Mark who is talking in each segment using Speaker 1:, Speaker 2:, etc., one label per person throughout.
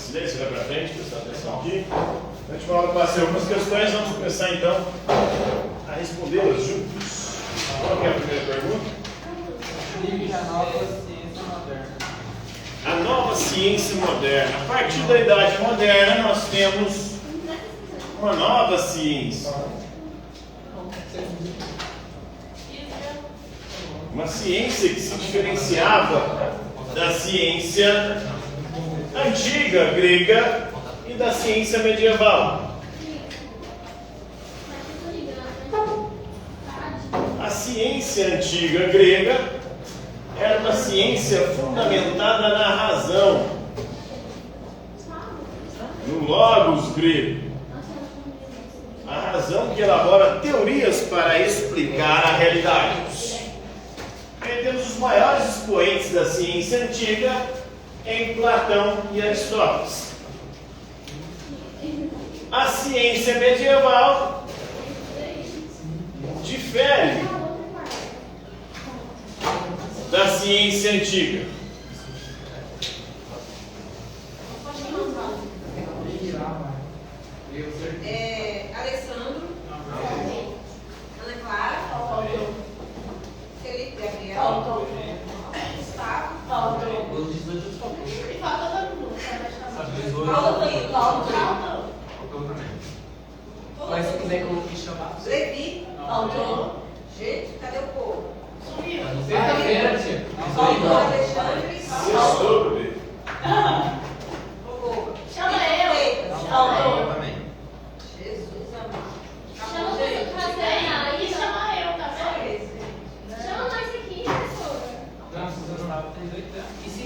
Speaker 1: Silêncio, vai para frente, prestar atenção aqui. Na última aula eu passei algumas questões, vamos começar então a respondê-las juntos. Qual que é a primeira pergunta?
Speaker 2: A nova ciência moderna.
Speaker 1: A nova ciência moderna. A partir da Idade Moderna nós temos uma nova ciência. Uma ciência que se diferenciava da ciência antiga grega e da ciência medieval. A ciência antiga grega era uma ciência fundamentada na razão, no logos grego. A razão que elabora teorias para explicar a realidade. Aí temos os maiores expoentes da ciência antiga em Platão e Aristóteles. A ciência medieval difere da ciência antiga.
Speaker 3: Alessandro, Ana Clara, Felipe Gabriel, Gustavo, Paulo
Speaker 2: Mas se quiser que eu me chamar.
Speaker 3: Levi, gente, cadê o povo?
Speaker 2: Sexta-feira, tia.
Speaker 3: Alexandre,
Speaker 1: Sextou, bebê.
Speaker 3: Chama eu. Jesus amado.
Speaker 4: Chama você casinha aí, chama eu, tá bom? Chama nós aqui, professora.
Speaker 2: Não, Suzana tem 2 anos. E se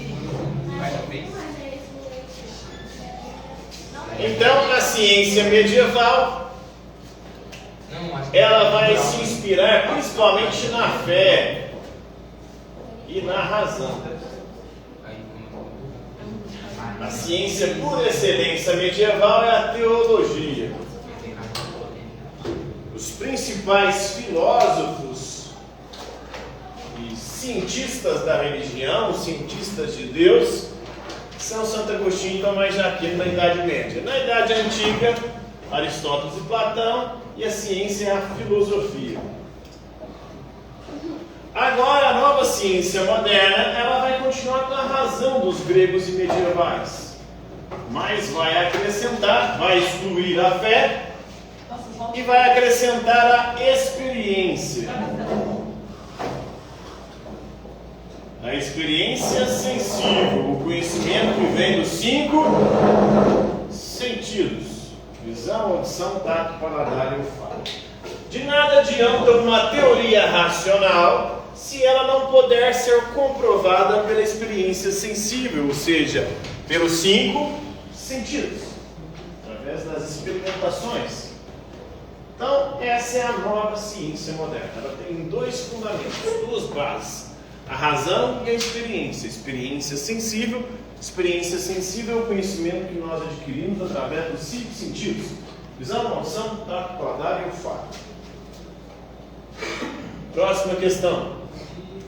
Speaker 2: vai dar bem?
Speaker 1: Então, na ciência medieval, ela vai se inspirar principalmente na fé e na razão. A ciência por excelência medieval é a teologia. Os principais filósofos e cientistas da religião, cientistas de Deus, são Santo Agostinho e Tomás de Aquino na Idade Média. Na Idade Antiga, Aristóteles e Platão, e a ciência é a filosofia. Agora, a nova ciência moderna, ela vai continuar com a razão dos gregos e medievais, mas vai acrescentar, vai excluir a fé e vai acrescentar a experiência. A experiência sensível, o conhecimento que vem dos 5 sentidos: visão, audição, tato, paladar e olfato. De nada adianta uma teoria racional se ela não puder ser comprovada pela experiência sensível, ou seja, pelos 5 sentidos, através das experimentações. Então, essa é a nova ciência moderna. Ela tem 2 fundamentos, 2 bases: a razão e a experiência. Experiência sensível é o conhecimento que nós adquirimos através dos 5 sentidos: visão, audição, tato, paladar e olfato. Próxima questão.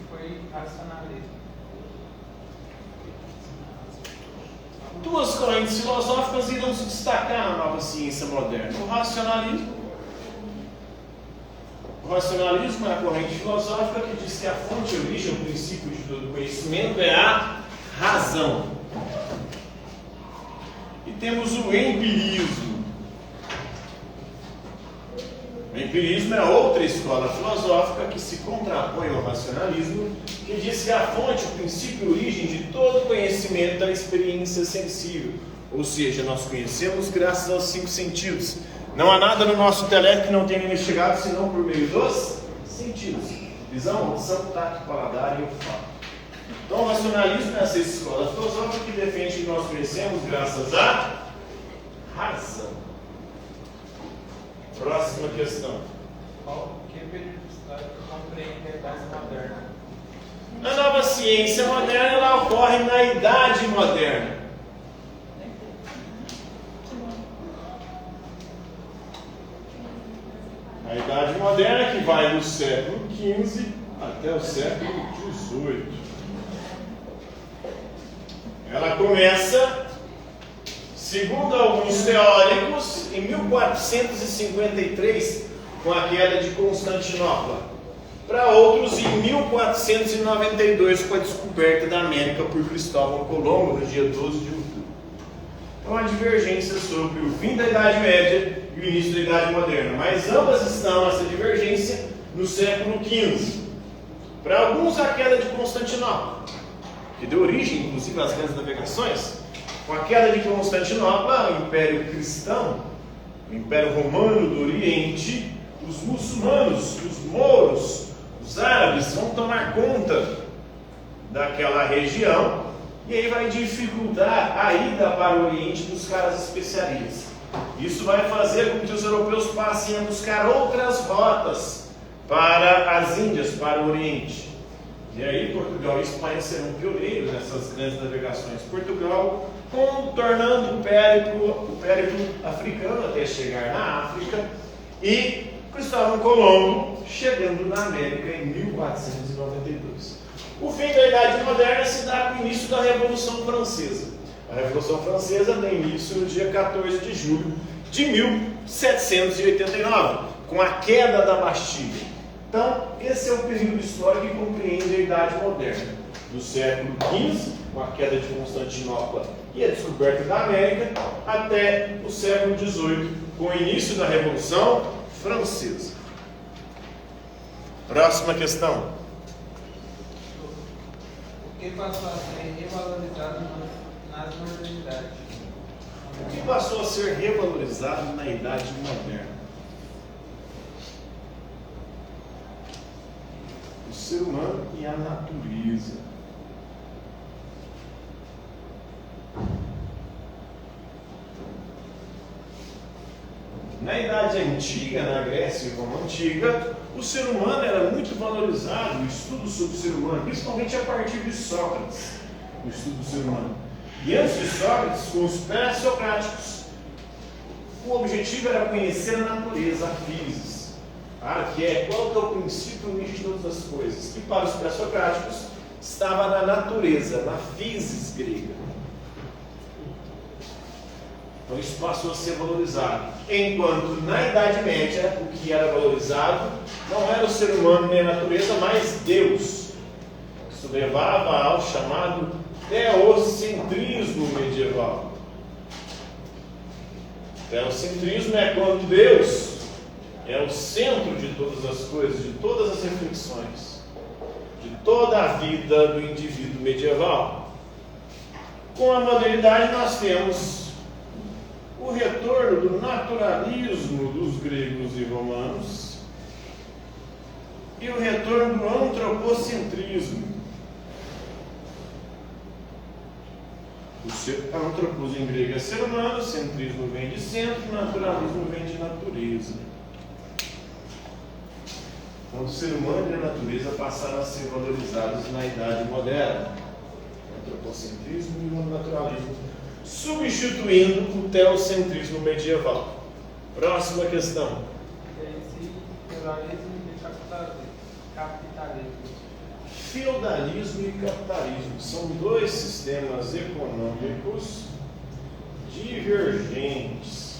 Speaker 2: Foi racionalismo.
Speaker 1: 2 correntes filosóficas irão se destacar na nova ciência moderna: o racionalismo. O racionalismo é a corrente filosófica que diz que a fonte, a origem, o princípio de todo conhecimento é a razão. E temos o empirismo. O empirismo é outra escola filosófica que se contrapõe ao racionalismo, que diz que a fonte, o princípio e a origem de todo conhecimento é a experiência sensível. Ou seja, nós conhecemos graças aos 5 sentidos. Não há nada no nosso intelecto que não tenha investigado senão por meio dos sentidos: visão, audição, tato, paladar e olfato. Então, o racionalismo é essa escola filosófica que defende que nós conhecemos graças à razão. Próxima questão.
Speaker 2: Que periodicidade compreende a idade moderna?
Speaker 1: A nova ciência moderna, ela ocorre na Idade Moderna. A Idade Moderna, que vai do século XV até o século XVIII. Ela começa Segundo alguns teóricos, em 1453, com a queda de Constantinopla. Para outros, em 1492, com a descoberta da América por Cristóvão Colombo, no dia 12 de outubro. Então, há divergência sobre o fim da Idade Média e o início da Idade Moderna, mas ambas estão, essa divergência, no século XV. Para alguns, a queda de Constantinopla, que deu origem, inclusive, às grandes navegações. Com a queda de Constantinopla, o Império Cristão, o Império Romano do Oriente, os muçulmanos, os mouros, os árabes vão tomar conta daquela região, e aí vai dificultar a ida para o Oriente buscar as especiarias. Isso vai fazer com que os europeus passem a buscar outras rotas para as Índias, para o Oriente. E aí Portugal e Espanha serão pioneiros nessas grandes navegações. Portugal contornando o périplo africano até chegar na África, e Cristóvão Colombo chegando na América em 1492. O fim da Idade Moderna se dá com o início da Revolução Francesa. A Revolução Francesa tem início no dia 14 de julho de 1789, com a queda da Bastilha. Então, esse é o período histórico que compreende a Idade Moderna. Do século XV, com a queda de Constantinopla e a descoberta da América, até o século XVIII, com o início da Revolução Francesa. Próxima questão.
Speaker 2: O que passou a ser revalorizado nas modernidades?
Speaker 1: O que passou a ser revalorizado na Idade Moderna? O ser humano e a natureza. Na Idade Antiga, na Grécia e Roma Antiga, o ser humano era muito valorizado, o estudo sobre o ser humano, principalmente a partir de Sócrates, o estudo do ser humano. E antes de Sócrates, com os pré-socráticos, o objetivo era conhecer a natureza, a physis, que é qual que é o princípio e origem de todas as coisas. E para os pré-socráticos, estava na natureza, na physis grega. Então isso passou a ser valorizado. Enquanto na Idade Média, o que era valorizado não era o ser humano nem a natureza, mas Deus. Isso levava ao chamado teocentrismo medieval. Teocentrismo é quando Deus é o centro de todas as coisas, de todas as reflexões, de toda a vida do indivíduo medieval. Com a modernidade nós temos o retorno do naturalismo dos gregos e romanos e o retorno do antropocentrismo. O antropos em grego é ser humano, o centrismo vem de centro, o naturalismo vem de natureza. Então, o ser humano e a natureza passaram a ser valorizados na Idade Moderna. O antropocentrismo e o naturalismo, substituindo o teocentrismo medieval. Próxima questão.
Speaker 2: Feudalismo e capitalismo.
Speaker 1: Feudalismo e capitalismo são dois sistemas econômicos divergentes.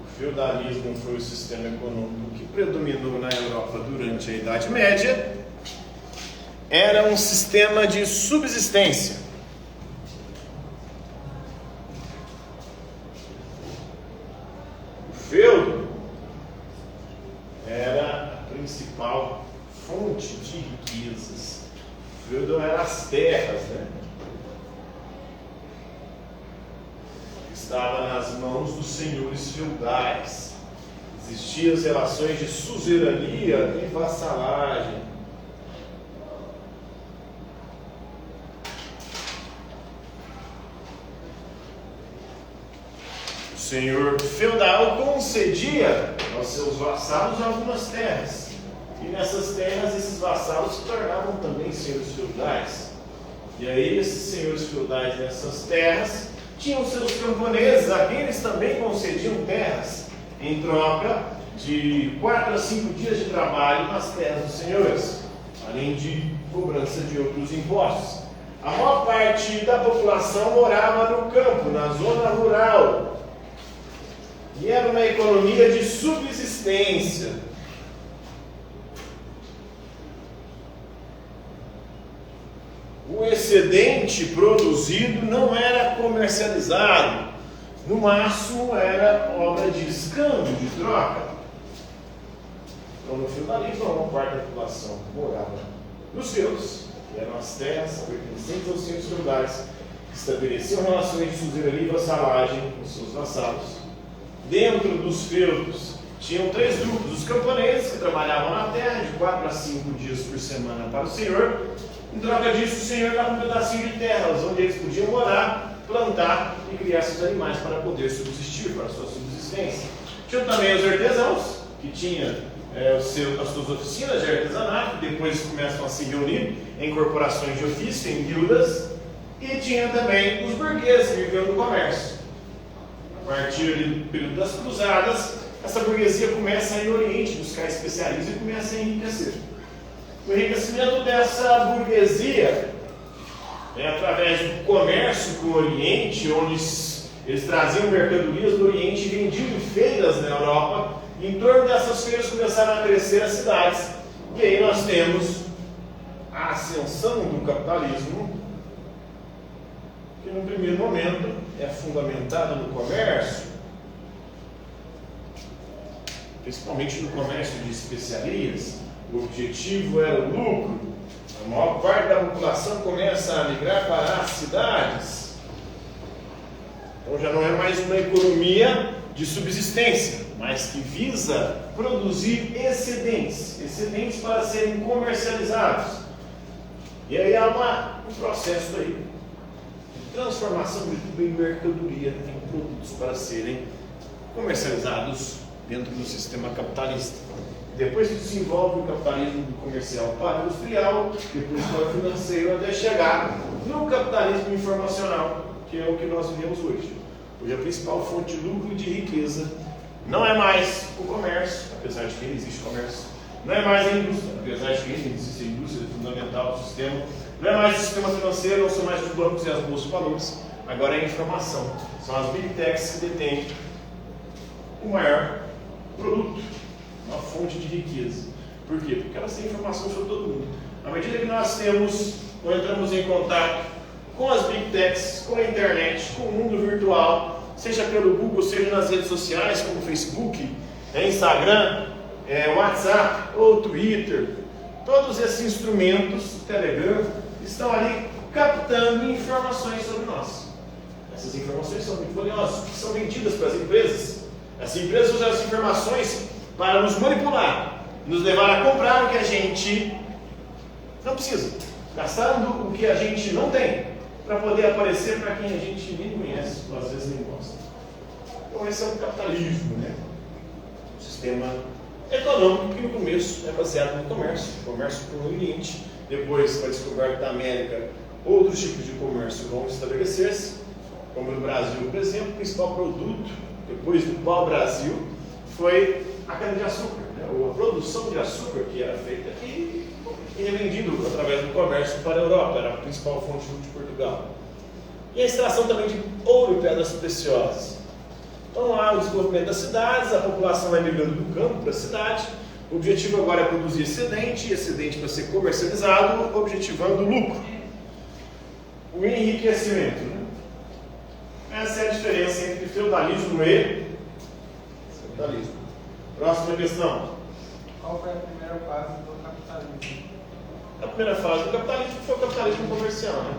Speaker 1: O feudalismo foi o sistema econômico que predominou na Europa durante a Idade Média. Era um sistema de subsistência. O feudo era a principal fonte de riquezas. O feudo era as terras, Estava nas mãos dos senhores feudais. Existiam as relações de suzerania e vassalagem. O senhor feudal concedia aos seus vassalos algumas terras. E nessas terras, esses vassalos se tornavam também senhores feudais. E aí, esses senhores feudais nessas terras tinham seus camponeses, a quem eles também concediam terras, em troca de 4 a 5 dias de trabalho nas terras dos senhores, além de cobrança de outros impostos. A maior parte da população morava no campo, na zona rural. E era uma economia de subsistência. O excedente produzido não era comercializado. No máximo era obra de escândalo, de troca. Então, no feudalismo, a maior parte da população morava nos feudos, que eram as terras pertencentes aos senhores feudais, que estabeleciam relações de suzerania e vassalagem com seus vassalos. Dentro dos feudos, tinham 3 grupos: os camponeses, que trabalhavam na terra de 4 a 5 dias por semana para o senhor. Em troca disso, o senhor dava um pedacinho de terra, onde eles podiam morar, plantar e criar seus animais para poder subsistir, para a sua subsistência. Tinham também os artesãos, que tinham as suas oficinas de artesanato, depois começam a se reunir em corporações de ofício, em guildas, e tinha também os burgueses que viviam do comércio. A partir do período das cruzadas, essa burguesia começa a ir ao Oriente buscar especialistas e começa a enriquecer. O enriquecimento dessa burguesia é através do comércio com o Oriente, onde eles traziam mercadorias do Oriente e vendiam em feiras na Europa. E em torno dessas feiras começaram a crescer as cidades. E aí nós temos a ascensão do capitalismo, que no primeiro momento é fundamentado no comércio, principalmente no comércio de especiarias. O objetivo era o lucro. A maior parte da população começa a migrar para as cidades. Então já não é mais uma economia de subsistência, mas que visa produzir excedentes para serem comercializados. E aí há um processo aí de transformação de mercadoria em produtos para serem comercializados dentro do sistema capitalista. Depois que desenvolve o capitalismo comercial para o industrial, depois para o financeiro, até chegar no capitalismo informacional, que é o que nós vivemos hoje. Hoje a principal fonte de lucro e de riqueza não é mais o comércio, apesar de que ainda existe comércio, não é mais a indústria, apesar de que ainda existe a indústria, é fundamental do sistema, não é mais o sistema financeiro, não são mais os bancos e as bolsas de valores, agora é a informação. São as big techs que detêm o maior produto, uma fonte de riqueza. Por quê? Porque elas têm informação sobre todo mundo. À medida que nós entramos em contato com as big techs, com a internet, com o mundo virtual, seja pelo Google, seja nas redes sociais, como Facebook, Instagram, WhatsApp ou Twitter, todos esses instrumentos, Telegram, estão ali captando informações sobre nós. Essas informações são muito valiosas, são vendidas para as empresas. As empresas usam as informações para nos manipular, nos levar a comprar o que a gente não precisa, gastando o que a gente não tem, para poder aparecer para quem a gente nem conhece, ou às vezes nem gosta. Então esse é o capitalismo, né? Um sistema econômico que no começo é baseado no comércio com o Oriente. Depois, com a descoberta da América, outros tipos de comércio vão estabelecer-se, como no Brasil, por exemplo. O principal produto, depois do pau-brasil, foi a cana-de-açúcar, né? A produção de açúcar que era feita aqui e revendido através do comércio para a Europa, era a principal fonte de Portugal. E a extração também de ouro e pedras preciosas. Então há o desenvolvimento das cidades, a população vai migrando do campo para a cidade. O objetivo agora é produzir excedente para ser comercializado, objetivando o lucro. O enriquecimento, né? Essa é a diferença entre feudalismo e capitalismo. Próxima questão.
Speaker 2: Qual foi a primeira fase do capitalismo?
Speaker 1: A primeira fase do capitalismo foi o capitalismo comercial, né?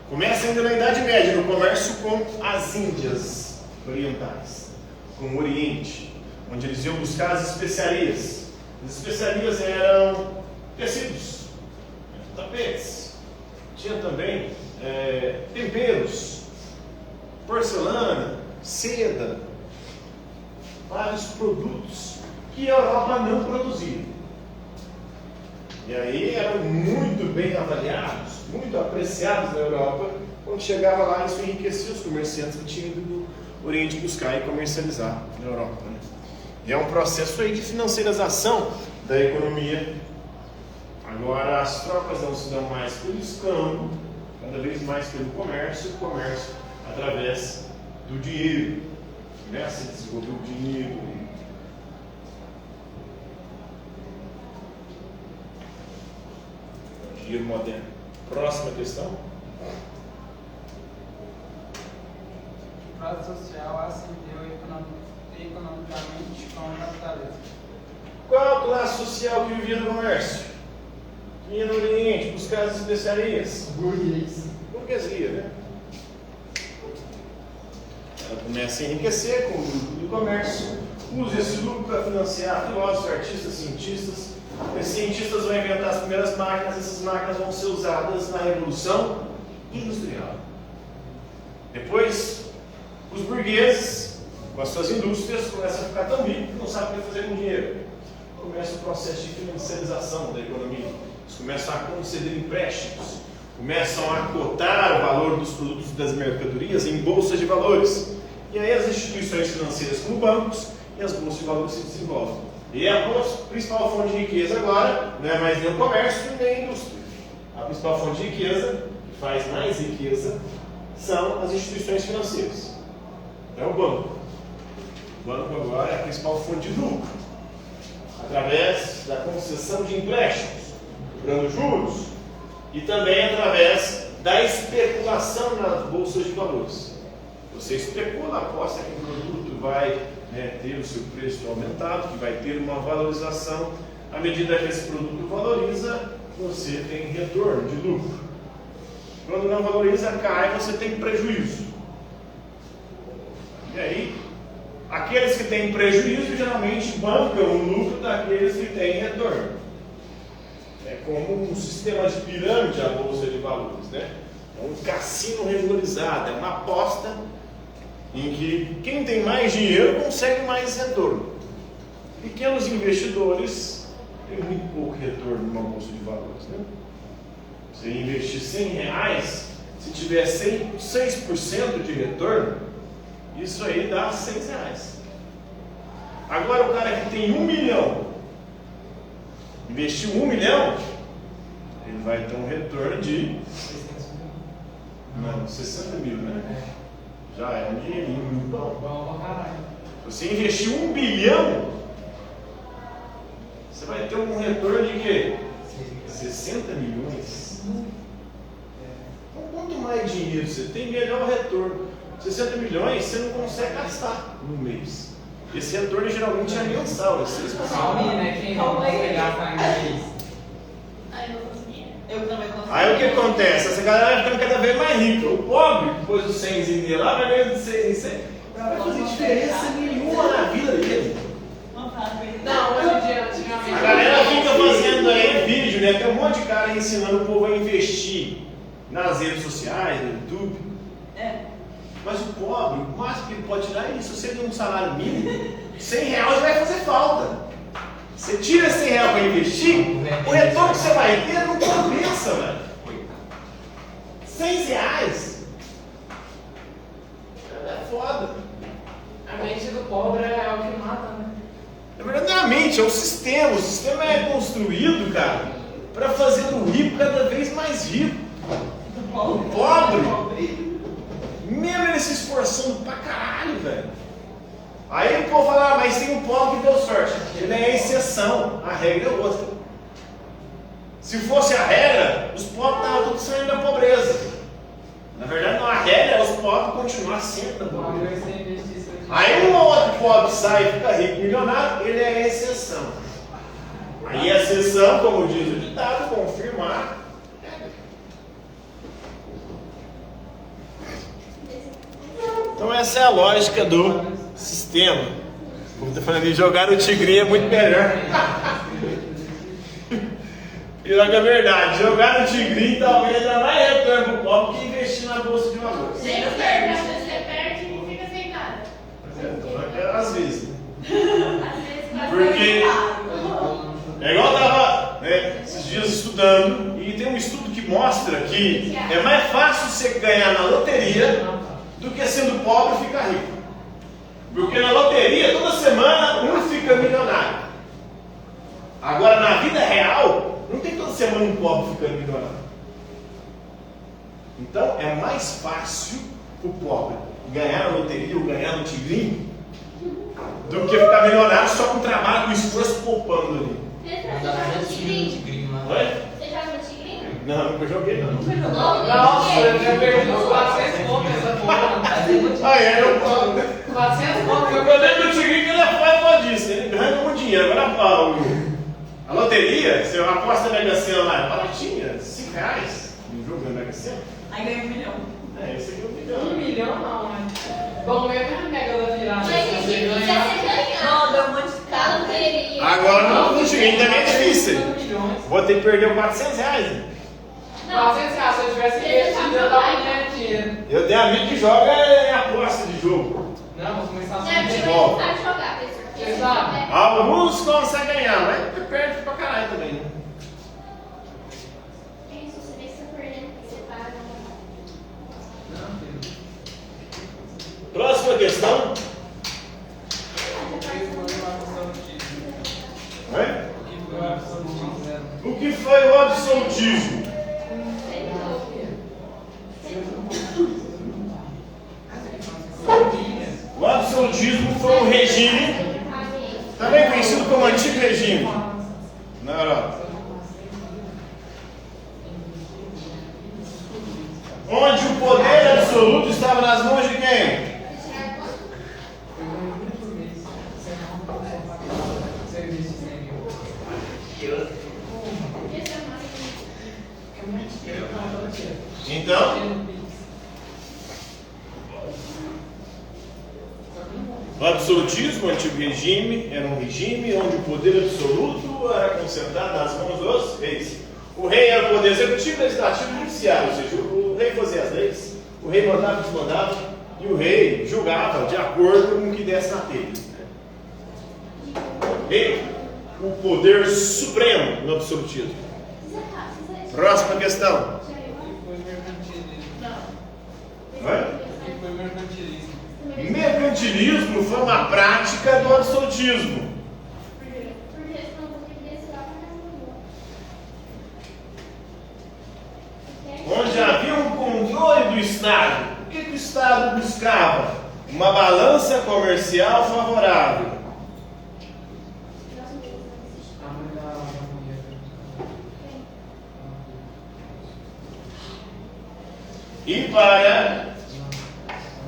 Speaker 1: Começa ainda na Idade Média, no comércio com as Índias orientais, com o Oriente, onde eles iam buscar as especiarias. As especiarias eram tecidos, tapetes, tinha também temperos, porcelana, seda, vários produtos que a Europa não produzia. E aí eram muito bem avaliados, muito apreciados na Europa. Quando chegava lá, isso enriquecia os comerciantes que tinham ido do Oriente buscar e comercializar na Europa, né? E é um processo aí de financiarização da economia. Agora as trocas não se dão mais pelo escambo, cada vez mais pelo comércio, o comércio através do dinheiro. Começa a desenvolver o dinheiro. O dinheiro moderno. Próxima questão.
Speaker 2: O prazo social ascendeu economicamente com o capitalismo.
Speaker 1: Qual a classe social que vivia no comércio? Que ia no Oriente buscar as especiarias? Burguesia, né? Ela começa a enriquecer com o lucro do comércio, usa esse lucro para financiar filósofos, artistas, cientistas. Esses cientistas vão inventar as primeiras máquinas, essas máquinas vão ser usadas na Revolução Industrial. Depois, os burgueses, com as suas indústrias, começam a ficar tão ricos que não sabem o que fazer com o dinheiro. Começa o processo de financiarização da economia. Eles começam a conceder empréstimos, começam a cotar o valor dos produtos e das mercadorias em bolsas de valores. E aí as instituições financeiras, como bancos, e as bolsas de valores se desenvolvem. E a principal fonte de riqueza agora não é mais nem o comércio nem a indústria. A principal fonte de riqueza, que faz mais riqueza, são as instituições financeiras. É o banco. O banco agora é a principal fonte de lucro, através da concessão de empréstimos, cobrando juros, e também através da especulação nas bolsas de valores. Você especula, aposta que o produto vai ter o seu preço aumentado, que vai ter uma valorização. À medida que esse produto valoriza, você tem retorno de lucro. Quando não valoriza, cai, você tem prejuízo. E aí, aqueles que têm prejuízo geralmente bancam o lucro daqueles que têm retorno. É como um sistema de pirâmide a bolsa de valores, né? É um cassino regularizado, é uma aposta em que quem tem mais dinheiro consegue mais retorno. Pequenos investidores têm muito pouco retorno numa bolsa de valores, né? Você investir R$100, se tiver 6% de retorno, isso aí dá R$6. Agora o cara que tem 1 milhão, investiu 1 milhão, ele vai ter um retorno de 60 mil, né? Já é um dinheirinho muito bom. Se você investir 1 bilhão, você vai ter um retorno de quê? 60 milhões. Então, quanto mais dinheiro você tem, melhor o retorno. 60 milhões você não consegue gastar no mês. Esse retorno geralmente é mensal, é 6%.
Speaker 2: Calma aí, né? Quem não consegue gastar em mês?
Speaker 4: Aí eu consegui.
Speaker 3: Eu também consegui.
Speaker 1: Aí o que acontece? Essa galera vai ficando cada vez mais rica. O pobre, depois do 100 dele lá, vai ganhando de 100 em 100. Não vai fazer diferença nenhuma na vida dele.
Speaker 3: Não faz verdade.
Speaker 2: Não, hoje em dia, antigamente.
Speaker 1: A galera fica fazendo aí vídeo, né? Tem um monte de cara aí ensinando o povo a investir nas redes sociais, no YouTube.
Speaker 3: É.
Speaker 1: Mas o pobre, o máximo que ele pode tirar é isso. Se você tem um salário mínimo, R$100 vai fazer falta. Você tira R$100 para investir, o retorno que você vai ter não compensa, velho. R$100. É foda.
Speaker 2: A mente do pobre é o que mata, né?
Speaker 1: Na verdade, não é a mente, é o sistema. O sistema é construído, cara, para fazer o rico cada vez mais rico. O pobre, mesmo ele se esforçando pra caralho, velho. Aí o povo fala, mas tem um pobre que deu sorte. Ele é a exceção, a regra é outra. Se fosse a regra, os pobres estavam todos saindo da pobreza. Na verdade, não, a regra é os pobres continuar sempre na pobreza. Aí um ou outro pobre sai e fica rico, milionário, ele é a exceção. Aí a exceção, como diz o ditado, confirmar. Então essa é a lógica do sistema. Como eu tô falando, jogar no tigrinho é muito melhor. Pior que é verdade, jogar no tigrinho talvez dá mais retorno pro pobre que investir na bolsa de valores.
Speaker 4: Nem o certo, às vezes você perde e fica sem nada.
Speaker 1: Às vezes.
Speaker 4: Às vezes quase
Speaker 1: Porque
Speaker 4: caro.
Speaker 1: é igual eu estava esses dias estudando, e tem um estudo que mostra que é mais fácil você ganhar na loteria do que sendo pobre ficar rico. Porque na loteria, toda semana, um fica milionário. Agora, na vida real, não tem toda semana um pobre ficando milionário. Então, é mais fácil o pobre ganhar na loteria ou ganhar no tigrinho do que ficar milionário só com trabalho, com esforço, poupando ali.
Speaker 4: Você joga no tigrinho?
Speaker 1: Oi?
Speaker 4: Você joga no tigrinho?
Speaker 1: Não, nunca joguei não.
Speaker 2: Nossa, eu já perdi uns 400 pontos nessa porra.
Speaker 1: Ah, é, eu
Speaker 2: 400 pontos
Speaker 1: Eu lembro do tigrinho que ele é pai disso, ele ganha muito dinheiro. Agora a loteria, você aposta na Mega Sena lá, é baratinha, R$5 no jogo da Mega Sena.
Speaker 3: Aí ganha 1 milhão.
Speaker 1: É, esse aqui é 1 milhão.
Speaker 2: 1 milhão não, né? Bom mesmo é a mega da virada.
Speaker 4: Mas
Speaker 2: Se
Speaker 4: a
Speaker 2: você
Speaker 4: gente
Speaker 2: ganhar.
Speaker 4: você ganhar.
Speaker 3: Não, deu um monte de
Speaker 4: Da
Speaker 3: cara.
Speaker 4: loteria.
Speaker 1: Agora no tigrinho também é difícil.
Speaker 2: 50 milhões.
Speaker 1: Vou ter que perder R$400. Né?
Speaker 4: Não.
Speaker 2: 400 reais, se eu tivesse investido, eu tava ganhando dinheiro.
Speaker 1: Eu tenho amigo que joga em aposta de jogo.
Speaker 2: Não, vou começar a
Speaker 4: Não, porque
Speaker 2: subir.
Speaker 4: você sabe jogar, pessoal.
Speaker 2: Você sabe?
Speaker 1: Alguns conseguem ganhar, mas perde pra caralho também. Né?
Speaker 4: Se você vê que você tá perdendo, você paga.
Speaker 2: Não, filho.
Speaker 1: Próxima questão. Oi? O que foi o absolutismo? O absolutismo foi um regime, também conhecido como antigo regime, na Europa, onde o poder absoluto estava nas mãos de quem? Então, o absolutismo, o antigo regime, era um regime onde o poder absoluto era concentrado nas mãos dos reis. O rei era o poder executivo, legislativo e judiciário, ou seja, o rei fazia as leis, o rei mandava e desmandava, e o rei julgava de acordo com o que desse na telha. E o poder supremo no absolutismo. Próxima questão. Oi?
Speaker 2: Foi mercantilismo.
Speaker 1: Mercantilismo foi uma prática do absolutismo. Onde havia um controle do Estado. O que o Estado buscava? Uma balança comercial favorável.
Speaker 2: A mãe da mulher.
Speaker 1: E para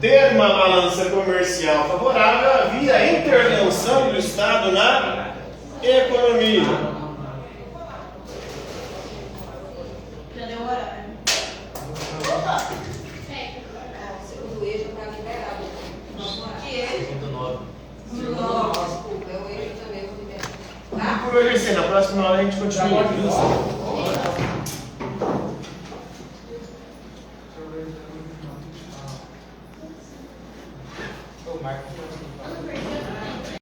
Speaker 1: ter uma balança comercial favorável, havia a intervenção do Estado na economia.
Speaker 3: Já deu horário. Segundo eixo está liberado. Que eixo? Não, desculpa, é o eixo também vou liberar. Tá?
Speaker 1: Por hoje, assim, na próxima aula a gente continua.
Speaker 2: O Marcos